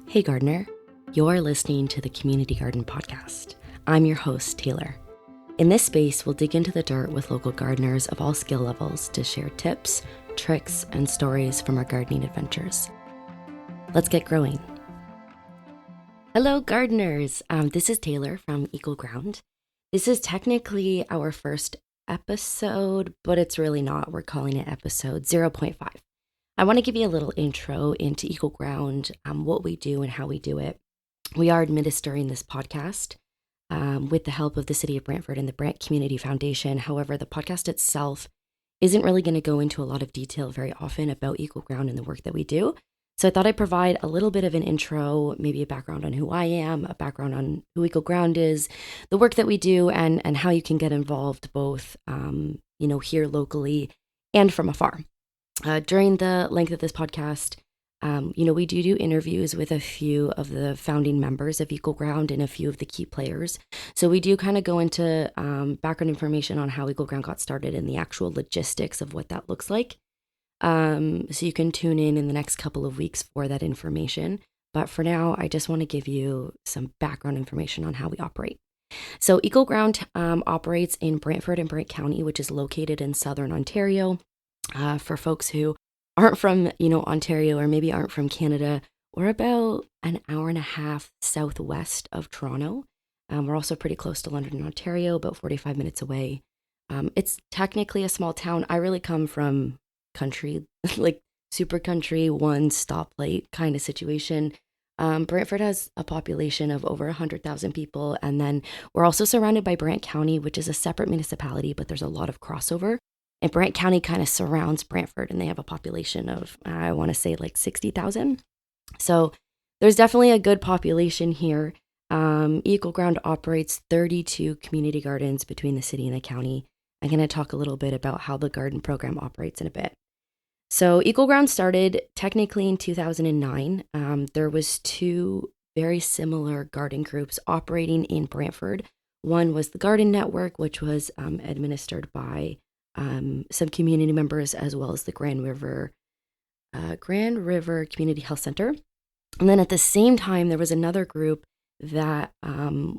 Hey gardener, you're listening to the Community Garden Podcast. I'm your host, Taylor. In this space, we'll dig into the dirt with local gardeners of all skill levels to share tips, tricks, and stories from our gardening adventures. Let's get growing. Hello gardeners, this is Taylor from Equal Ground. This is technically our first episode, but it's really not. We're calling it episode 0.5. I want to give you a little intro into Equal Ground, what we do and how we do it. We are administering this podcast with the help of the City of Brantford and the Brant Community Foundation. However, the podcast itself isn't really going to go into a lot of detail very often about Equal Ground and the work that we do. So I thought I'd provide a little bit of an intro, maybe a background on who I am, a background on who Equal Ground is, the work that we do, and how you can get involved both, here locally and from afar. During the length of this podcast, we do interviews with a few of the founding members of Equal Ground and a few of the key players. So we do kind of go into background information on how Equal Ground got started and the actual logistics of what that looks like. So you can tune in the next couple of weeks for that information. But for now, I just want to give you some background information on how we operate. So Equal Ground operates in Brantford and Brant County, which is located in southern Ontario. For folks who aren't from, Ontario or maybe aren't from Canada, we're about an hour and a half southwest of Toronto. We're also pretty close to London, Ontario, about 45 minutes away. It's technically a small town. I really come from country, like super country, one stoplight kind of situation. Brantford has a population of over 100,000 people. And then we're also surrounded by Brant County, which is a separate municipality, but there's a lot of crossover. And Brant County kind of surrounds Brantford, and they have a population of, I want to say, like 60,000. So there's definitely a good population here. Equal Ground operates 32 community gardens between the city and the county. I'm going to talk a little bit about how the garden program operates in a bit. So Equal Ground started technically in 2009. There was two very similar garden groups operating in Brantford. One was the Garden Network, which was administered by some community members, as well as the Grand River Community Health Center. And then at the same time, there was another group that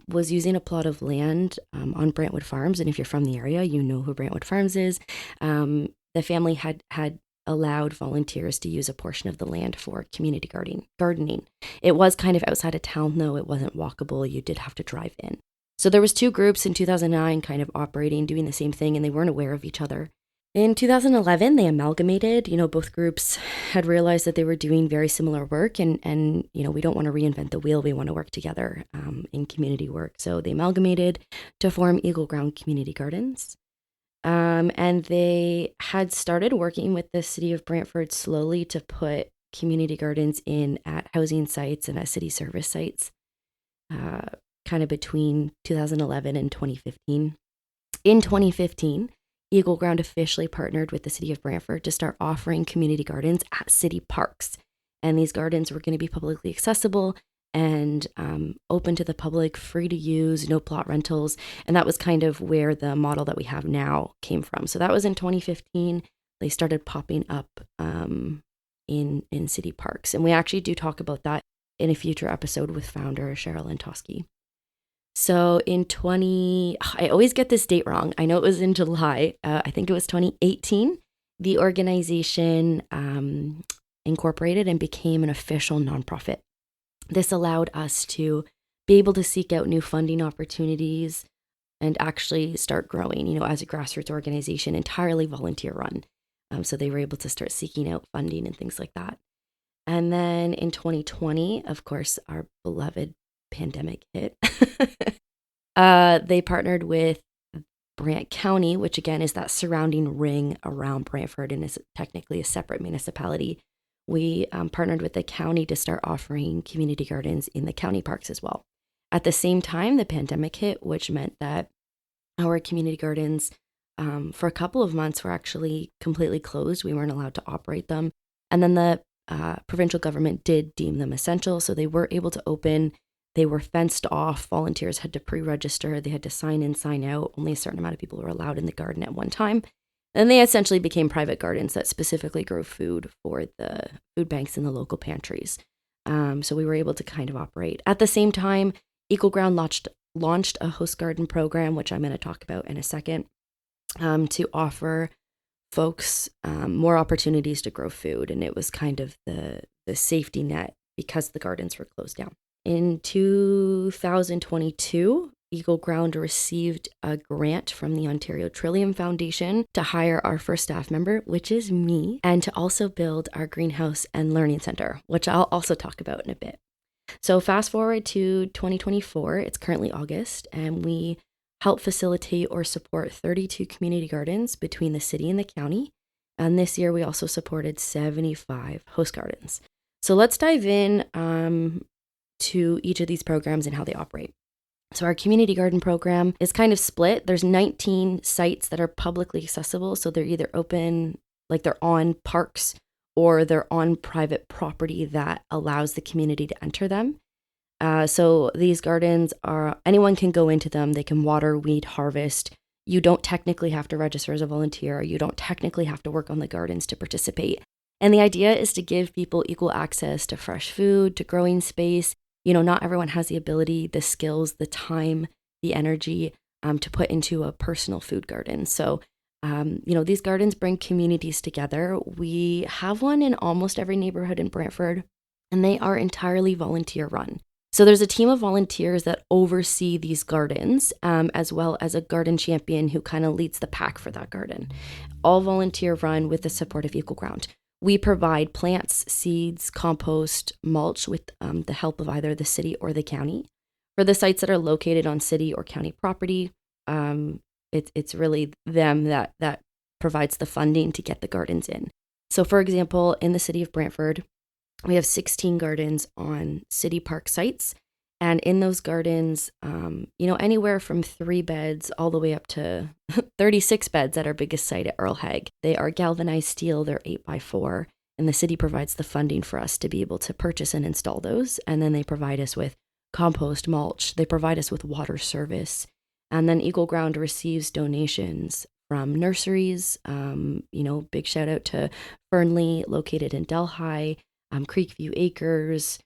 was using a plot of land on Brantwood Farms. And if you're from the area, you know who Brantwood Farms is. The family had allowed volunteers to use a portion of the land for community gardening. It was kind of outside of town, though. It wasn't walkable. You did have to drive in. So there was two groups in 2009 kind of operating, doing the same thing, and they weren't aware of each other. In 2011, they amalgamated. Both groups had realized that they were doing very similar work, and we don't want to reinvent the wheel. We want to work together in community work. So they amalgamated to form Equal Ground Community Gardens. And they had started working with the city of Brantford slowly to put community gardens in at housing sites and at city service sites. Kind of between 2011 and 2015. In 2015, Equal Ground officially partnered with the city of Brantford to start offering community gardens at city parks. And these gardens were going to be publicly accessible and open to the public, free to use, no plot rentals. And that was kind of where the model that we have now came from. So that was in 2015. They started popping up in city parks. And we actually do talk about that in a future episode with founder Cheryl Antosky. So I always get this date wrong. I know it was in July. I think it was 2018. The organization incorporated and became an official nonprofit. This allowed us to be able to seek out new funding opportunities and actually start growing, as a grassroots organization, entirely volunteer run. So they were able to start seeking out funding and things like that. And then in 2020, of course, our beloved pandemic hit. They partnered with Brant County, which again is that surrounding ring around Brantford and is technically a separate municipality. We partnered with the county to start offering community gardens in the county parks as well. At the same time, the pandemic hit, which meant that our community gardens for a couple of months were actually completely closed. We weren't allowed to operate them. And then the provincial government did deem them essential, so they were able to open. They were fenced off. Volunteers had to pre-register. They had to sign in, sign out. Only a certain amount of people were allowed in the garden at one time. And they essentially became private gardens that specifically grow food for the food banks and the local pantries. So we were able to kind of operate. At the same time, EcoGround launched a host garden program, which I'm going to talk about in a second, to offer folks more opportunities to grow food. And it was kind of the safety net because the gardens were closed down. In 2022, EcoGround received a grant from the Ontario Trillium Foundation to hire our first staff member, which is me, and to also build our greenhouse and learning center, which I'll also talk about in a bit. So fast forward to 2024, it's currently August, and we help facilitate or support 32 community gardens between the city and the county. And this year we also supported 75 host gardens. So let's dive in to each of these programs and how they operate. So our community garden program is kind of split. There's 19 sites that are publicly accessible. So they're either open, like they're on parks, or they're on private property that allows the community to enter them. So these gardens anyone can go into them. They can water, weed, harvest. You don't technically have to register as a volunteer. You don't technically have to work on the gardens to participate. And the idea is to give people equal access to fresh food, to growing space. Not everyone has the ability, the skills, the time, the energy to put into a personal food garden. So, these gardens bring communities together. We have one in almost every neighborhood in Brantford, and they are entirely volunteer run. So there's a team of volunteers that oversee these gardens, as well as a garden champion who kind of leads the pack for that garden. All volunteer run with the support of EcoGround. We provide plants, seeds, compost, mulch with the help of either the city or the county. For the sites that are located on city or county property, it's really them that provides the funding to get the gardens in. So for example, in the city of Brantford, we have 16 gardens on city park sites. And in those gardens, anywhere from 3 beds all the way up to 36 beds at our biggest site at Earl Haig. They are galvanized steel, they're 8x4, and the city provides the funding for us to be able to purchase and install those. And then they provide us with compost, mulch, they provide us with water service. And then EcoGround receives donations from nurseries, big shout out to Fernley, located in Delhi, Creekview Acres,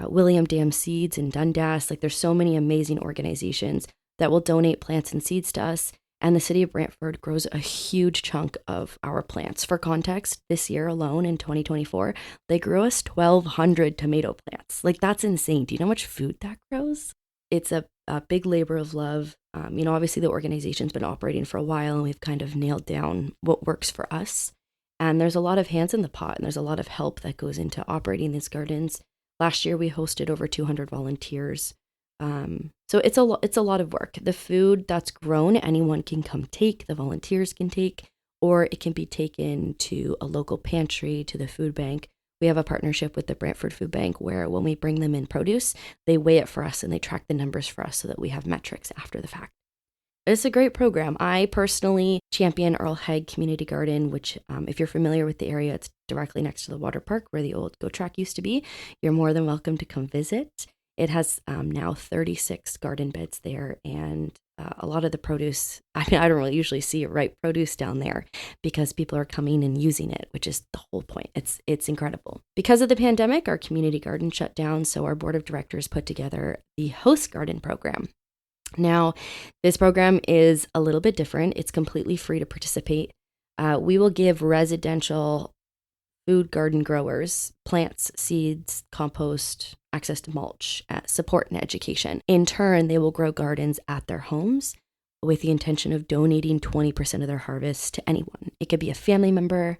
William Dam Seeds in Dundas. Like there's so many amazing organizations that will donate plants and seeds to us. And the city of Brantford grows a huge chunk of our plants. For context, this year alone in 2024, they grew us 1,200 tomato plants. Like that's insane. Do you know how much food that grows? It's a big labor of love. Obviously the organization's been operating for a while and we've kind of nailed down what works for us. And there's a lot of hands in the pot and there's a lot of help that goes into operating these gardens. Last year, we hosted over 200 volunteers. So it's a lot of work. The food that's grown, anyone can come take, the volunteers can take, or it can be taken to a local pantry, to the food bank. We have a partnership with the Brantford Food Bank where when we bring them in produce, they weigh it for us and they track the numbers for us so that we have metrics after the fact. It's a great program. I personally champion Earl Haig Community Garden, which if you're familiar with the area, it's directly next to the water park where the old GO track used to be. You're more than welcome to come visit. It has now 36 garden beds there, and a lot of the produce, I don't really usually see ripe produce down there because people are coming and using it, which is the whole point. It's incredible. Because of the pandemic, our community garden shut down, so our board of directors put together the host garden program. Now, this program is a little bit different. It's completely free to participate. We will give residential food garden growers plants, seeds, compost, access to mulch, support, and education. In turn, they will grow gardens at their homes with the intention of donating 20% of their harvest to anyone. It could be a family member.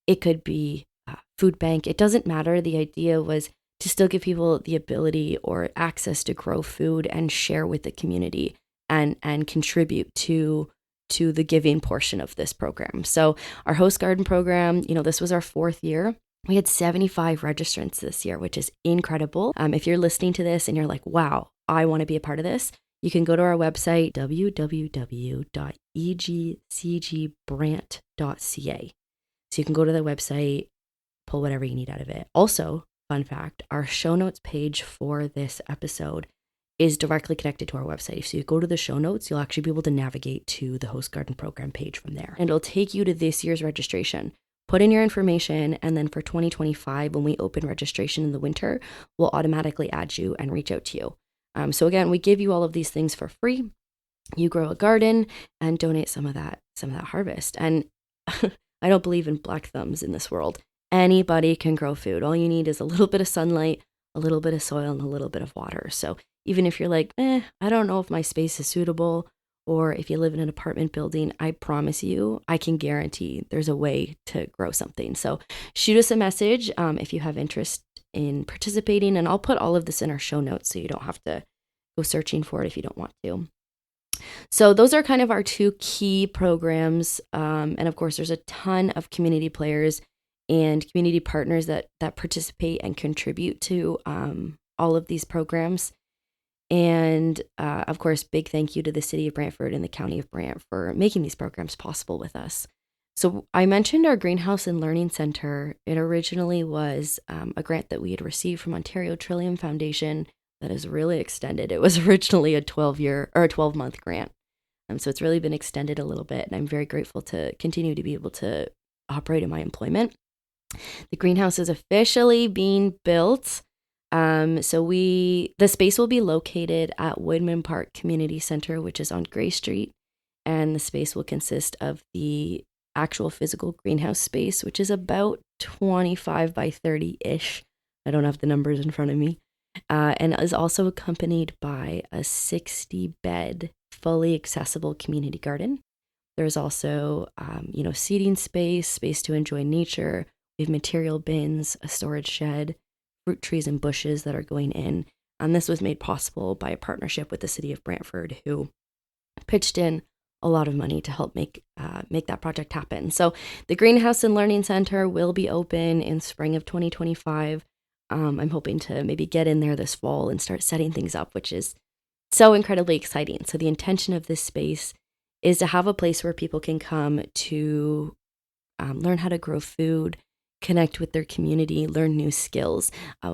It could be a food bank. It doesn't matter. The idea was to still give people the ability or access to grow food and share with the community and contribute to the giving portion of this program. So our host garden program, this was our 4th year. We had 75 registrants this year, which is incredible. If you're listening to this and you're like, wow, I want to be a part of this, you can go to our website, www.egcgbrant.ca. So you can go to the website, pull whatever you need out of it. Also, fun fact, our show notes page for this episode is directly connected to our website. So you go to the show notes, you'll actually be able to navigate to the host garden program page from there. And it'll take you to this year's registration. put in your information, and then for 2025, when we open registration in the winter, we'll automatically add you and reach out to you. So again, we give you all of these things for free. You grow a garden and donate some of that harvest. And I don't believe in black thumbs in this world. Anybody can grow food. All you need is a little bit of sunlight, a little bit of soil, and a little bit of water. So even if you're like, I don't know if my space is suitable, or if you live in an apartment building, I promise you, I can guarantee there's a way to grow something. So shoot us a message if you have interest in participating, and I'll put all of this in our show notes so you don't have to go searching for it if you don't want to. So those are kind of our two key programs. And of course, there's a ton of community players and community partners that participate and contribute to all of these programs. And of course, big thank you to the City of Brantford and the County of Brant for making these programs possible with us. So I mentioned our Greenhouse and Learning Center. It originally was a grant that we had received from Ontario Trillium Foundation that is really extended. It was originally a 12-month grant. So it's really been extended a little bit, and I'm very grateful to continue to be able to operate in my employment. The greenhouse is officially being built. So the space will be located at Woodman Park Community Center, which is on Gray Street. And the space will consist of the actual physical greenhouse space, which is about 25 by 30-ish. I don't have the numbers in front of me. And is also accompanied by a 60-bed, fully accessible community garden. There's also, seating space to enjoy nature. We have material bins, a storage shed, fruit trees and bushes that are going in. And this was made possible by a partnership with the City of Brantford, who pitched in a lot of money to help make that project happen. So the Greenhouse and Learning Center will be open in spring of 2025. I'm hoping to maybe get in there this fall and start setting things up, which is so incredibly exciting. So the intention of this space is to have a place where people can come to learn how to grow food, connect with their community, learn new skills.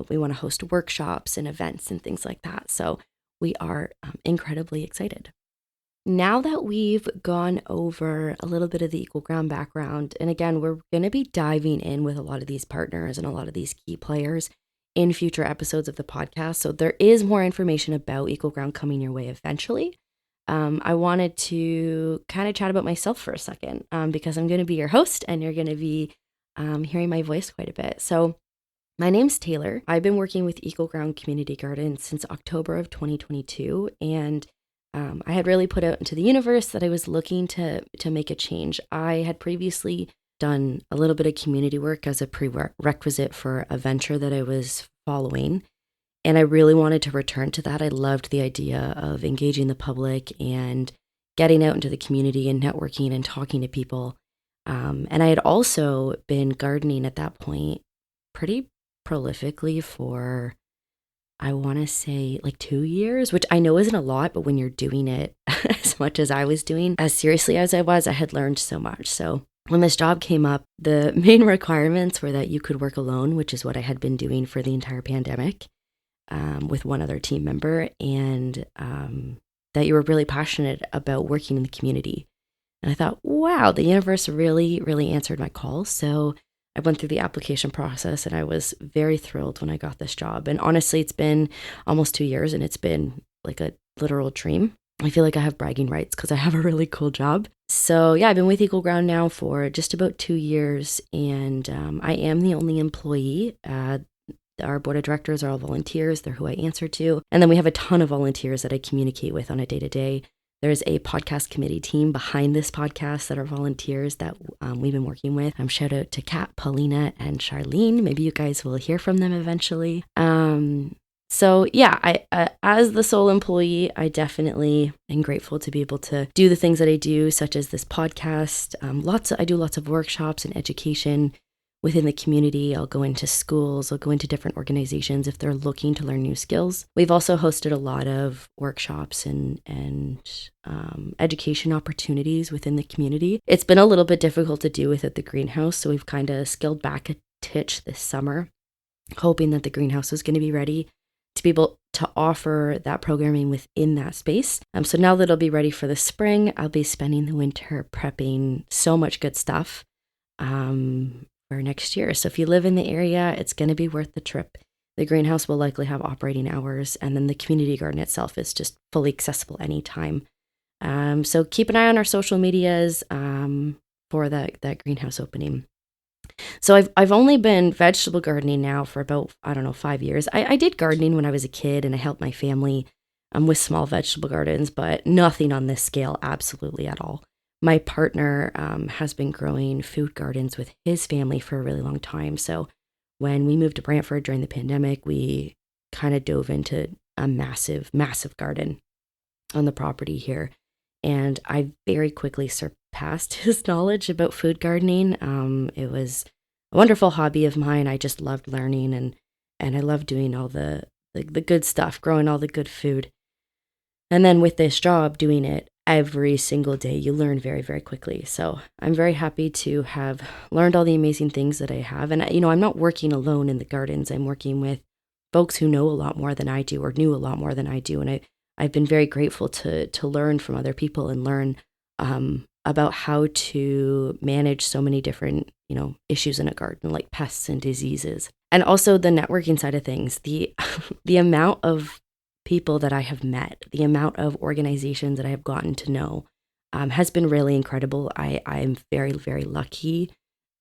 We want to host workshops and events and things like that. So we are incredibly excited. Now that we've gone over a little bit of the Equal Ground background, and again, we're going to be diving in with a lot of these partners and a lot of these key players in future episodes of the podcast. So there is more information about Equal Ground coming your way eventually. I wanted to kind of chat about myself for a second because I'm going to be your host and you're going to be hearing my voice quite a bit. So my name's Taylor. I've been working with Equal Ground Community Garden since October of 2022, and I had really put out into the universe that I was looking to make a change. I had previously done a little bit of community work as a prerequisite for a venture that I was following, and I really wanted to return to that. I loved the idea of engaging the public and getting out into the community and networking and talking to people. And I had also been gardening at that point pretty prolifically for, I want to say, like 2 years, which I know isn't a lot, but when you're doing it as much as I was doing, as seriously as I was, I had learned so much. So when this job came up, the main requirements were that you could work alone, which is what I had been doing for the entire pandemic with one other team member, and that you were really passionate about working in the community. And I thought, wow, the universe really, really answered my call. So I went through the application process and I was very thrilled when I got this job. And honestly, it's been almost 2 years and it's been like a literal dream. I feel like I have bragging rights because I have a really cool job. So yeah, I've been with Equal Ground now for just about 2 years, and I am the only employee. Our board of directors are all volunteers. They're who I answer to. And then we have a ton of volunteers that I communicate with on a day-to-day. There's a podcast committee team behind this podcast that are volunteers that we've been working with. Shout out to Kat, Paulina, and Charlene. Maybe you guys will hear from them eventually. So yeah, I as the sole employee, I definitely am grateful to be able to do the things that I do, such as this podcast. I do lots of workshops and education within the community. I'll go into schools, I'll go into different organizations if they're looking to learn new skills. We've also hosted a lot of workshops and education opportunities within the community. It's been a little bit difficult to do without the greenhouse, so we've kind of scaled back a titch this summer, hoping that the greenhouse is going to be ready to be able to offer that programming within that space. So now that it'll be ready for the spring, I'll be spending the winter prepping so much good stuff. for next year. So if you live in the area, it's going to be worth the trip. The greenhouse will likely have operating hours, and then the community garden itself is just fully accessible anytime. So keep an eye on our social medias for that greenhouse opening. So I've only been vegetable gardening now for about, 5 years. I did gardening when I was a kid, and I helped my family with small vegetable gardens, but nothing on this scale, absolutely at all. My partner has been growing food gardens with his family for a really long time. So when we moved to Brantford during the pandemic, we kind of dove into a massive, massive garden on the property here. And I very quickly surpassed his knowledge about food gardening. It was a wonderful hobby of mine. I just loved learning, and I loved doing all the good stuff, growing all the good food. And then with this job, doing it every single day, you learn very, very quickly. So I'm very happy to have learned all the amazing things that I have. And, I'm not working alone in the gardens. I'm working with folks who know a lot more than I do, or knew a lot more than I do. And I've been very grateful to learn from other people and learn about how to manage so many different, issues in a garden, like pests and diseases. And also the networking side of things, the amount of people that I have met, the amount of organizations that I have gotten to know has been really incredible. I am very, very lucky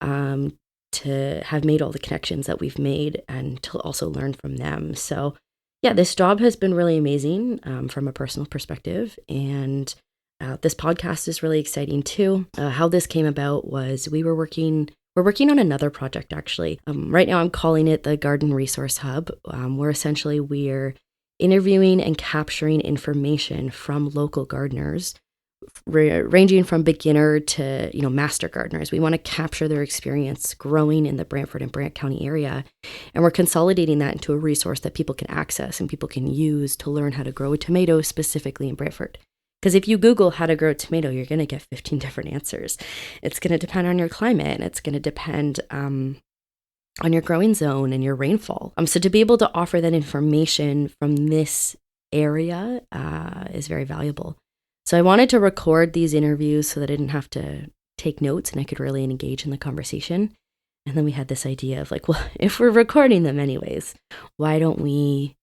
to have made all the connections that we've made and to also learn from them. So yeah, this job has been really amazing from a personal perspective. And this podcast is really exciting too. How this came about was we're working on another project actually. Right now I'm calling it the Garden Resource Hub, where essentially we're interviewing and capturing information from local gardeners, ranging from beginner to, master gardeners. We want to capture their experience growing in the Brantford and Brant County area. And we're consolidating that into a resource that people can access and people can use to learn how to grow a tomato specifically in Brantford. Because if you Google how to grow a tomato, you're going to get 15 different answers. It's going to depend on your climate, and it's going to depend on your growing zone and your rainfall. So to be able to offer that information from this area is very valuable. So I wanted to record these interviews so that I didn't have to take notes and I could really engage in the conversation. And then we had this idea of well, if we're recording them anyways, why don't we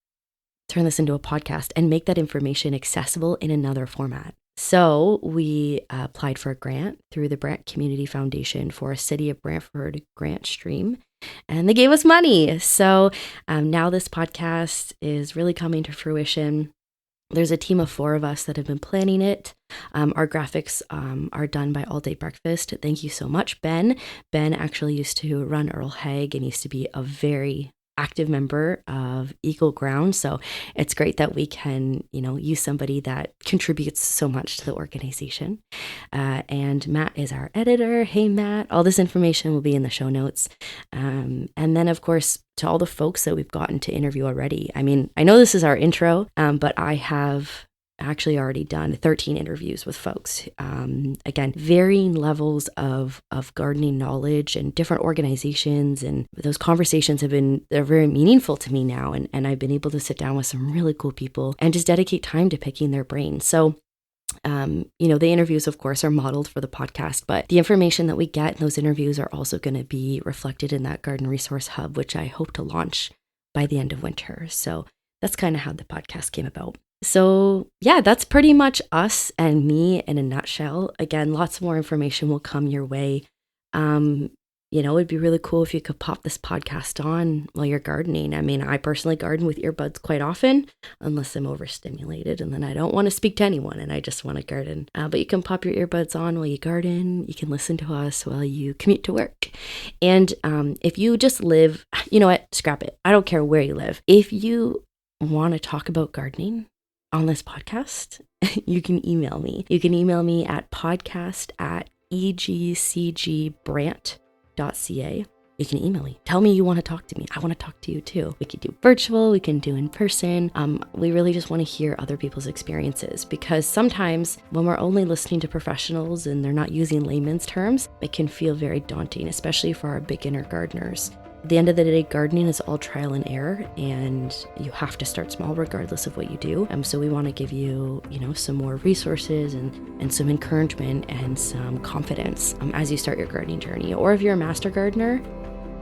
turn this into a podcast and make that information accessible in another format? So we applied for a grant through the Brant Community Foundation for a City of Brantford grant stream. And they gave us money. So now this podcast is really coming to fruition. There's a team of 4 of us that have been planning it. Our graphics are done by All Day Breakfast. Thank you so much, Ben. Ben actually used to run Earl Haig and used to be a very active member of Eagle Ground. So it's great that we can, use somebody that contributes so much to the organization. And Matt is our editor. Hey, Matt. All this information will be in the show notes. And then, of course, to all the folks that we've gotten to interview already. I mean, I know this is our intro, but I have actually already done 13 interviews with folks. Again, varying levels of gardening knowledge and different organizations. And those conversations they're very meaningful to me now. And I've been able to sit down with some really cool people and just dedicate time to picking their brains. So, the interviews, of course, are modeled for the podcast, but the information that we get in those interviews are also going to be reflected in that Garden Resource Hub, which I hope to launch by the end of winter. So that's kind of how the podcast came about. So yeah, that's pretty much us and me in a nutshell. Again, lots more information will come your way. It'd be really cool if you could pop this podcast on while you're gardening. I mean, I personally garden with earbuds quite often, unless I'm overstimulated and then I don't want to speak to anyone and I just want to garden. But you can pop your earbuds on while you garden. You can listen to us while you commute to work. And if you just live, you know what, scrap it. I don't care where you live. If you want to talk about gardening on this podcast, you can email me. You can email me at podcast@egcgbrant.ca. You can email me. Tell me you want to talk to me. I want to talk to you too. We could do virtual. We can do in person. We really just want to hear other people's experiences, because sometimes when we're only listening to professionals and they're not using layman's terms, it can feel very daunting, especially for our beginner gardeners. At the end of the day, gardening is all trial and error, and you have to start small regardless of what you do. So we want to give you, some more resources and some encouragement and some confidence as you start your gardening journey. Or if you're a master gardener,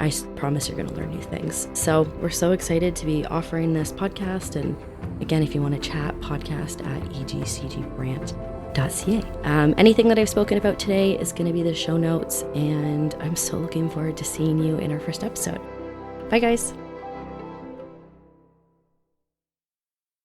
I promise you're going to learn new things. So we're so excited to be offering this podcast. And again, if you want to chat, podcast@egcgbrant.ca. Anything that I've spoken about today is going to be the show notes, and I'm so looking forward to seeing you in our first episode. Bye, guys.